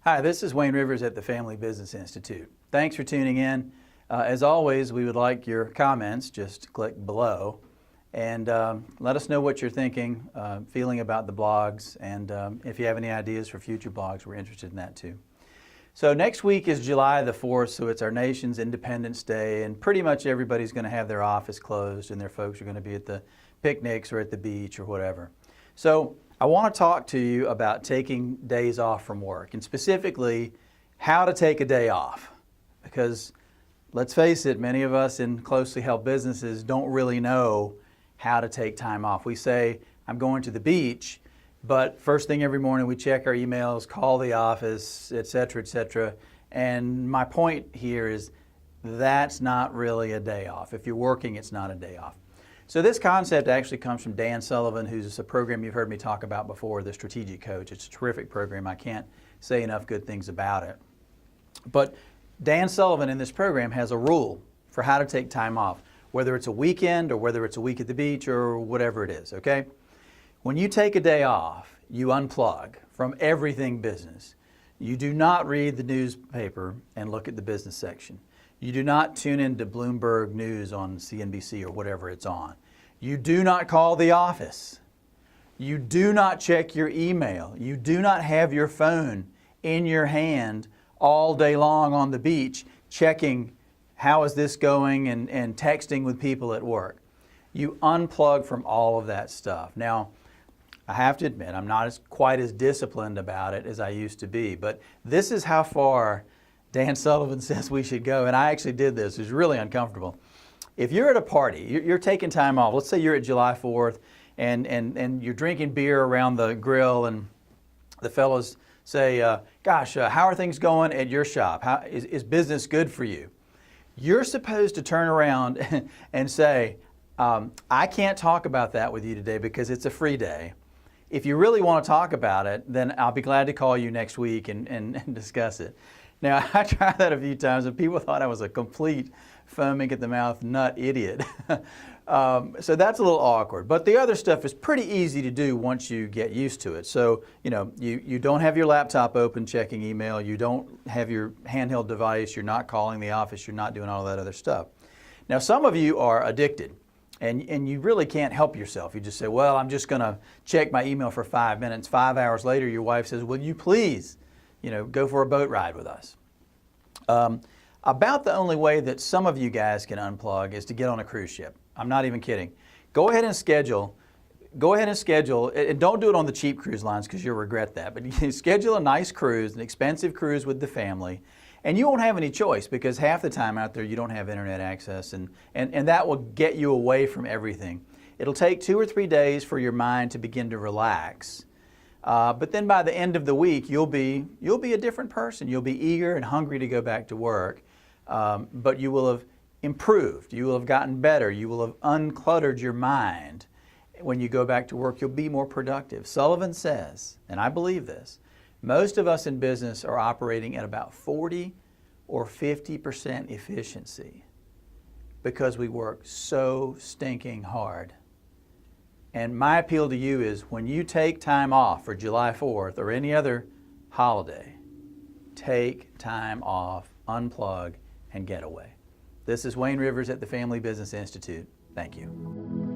Hi, this is Wayne Rivers at the Family Business Institute. Thanks for tuning in. As always, we would like your comments. Just click below and let us know what you're thinking, feeling about the blogs, and if you have any ideas for future blogs, we're interested in that too. So next week is July the 4th, so it's our nation's Independence Day, and pretty much everybody's going to have their office closed and their folks are going to be at the picnics or at the beach or whatever. So I want to talk to you about taking days off from work, and specifically how to take a day off. Because let's face it, many of us in closely held businesses don't really know how to take time off. We say, I'm going to the beach, but first thing every morning we check our emails, call the office, etc., etc. And my point here is that's not really a day off. If you're working, it's not a day off. So this concept actually comes from Dan Sullivan, who's a program you've heard me talk about before, the Strategic Coach. It's a terrific program. I can't say enough good things about it. But Dan Sullivan in this program has a rule for how to take time off, whether it's a weekend or whether it's a week at the beach or whatever it is, okay? When you take a day off, you unplug from everything business. You do not read the newspaper and look at the business section. You do not tune into Bloomberg News on CNBC or whatever it's on. You do not call the office. You do not check your email. You do not have your phone in your hand all day long on the beach checking how is this going and texting with people at work. You unplug from all of that stuff. Now, I have to admit, I'm not quite as disciplined about it as I used to be, but this is how far Dan Sullivan says we should go, and I actually did this. It was really uncomfortable. If you're at a party, you're taking time off, let's say you're at July 4th, and you're drinking beer around the grill, and the fellows say, gosh, how are things going at your shop? Is business good for you? You're supposed to turn around and say, I can't talk about that with you today because it's a free day. If you really want to talk about it, then I'll be glad to call you next week and discuss it. Now, I tried that a few times and people thought I was a complete foaming at the mouth nut idiot. So that's a little awkward. But the other stuff is pretty easy to do once you get used to it. So, you don't have your laptop open checking email. You don't have your handheld device. You're not calling the office. You're not doing all that other stuff. Now, some of you are addicted and you really can't help yourself. You just say, well, I'm just going to check my email for 5 minutes. 5 hours later, your wife says, will you please go for a boat ride with us. About the only way that some of you guys can unplug is to get on a cruise ship. I'm not even kidding. Go ahead and schedule, and don't do it on the cheap cruise lines because you'll regret that, but you schedule a nice cruise, an expensive cruise with the family, and you won't have any choice because half the time out there you don't have internet access, and that will get you away from everything. It'll take 2 or 3 days for your mind to begin to relax. But then by the end of the week, you'll be a different person. You'll be eager and hungry to go back to work, but you will have improved. You will have gotten better. You will have uncluttered your mind. When you go back to work, you'll be more productive. Sullivan says, and I believe this, most of us in business are operating at about 40 or 50% efficiency because we work so stinking hard. And my appeal to you is when you take time off for July 4th or any other holiday, take time off, unplug, and get away. This is Wayne Rivers at the Family Business Institute. Thank you.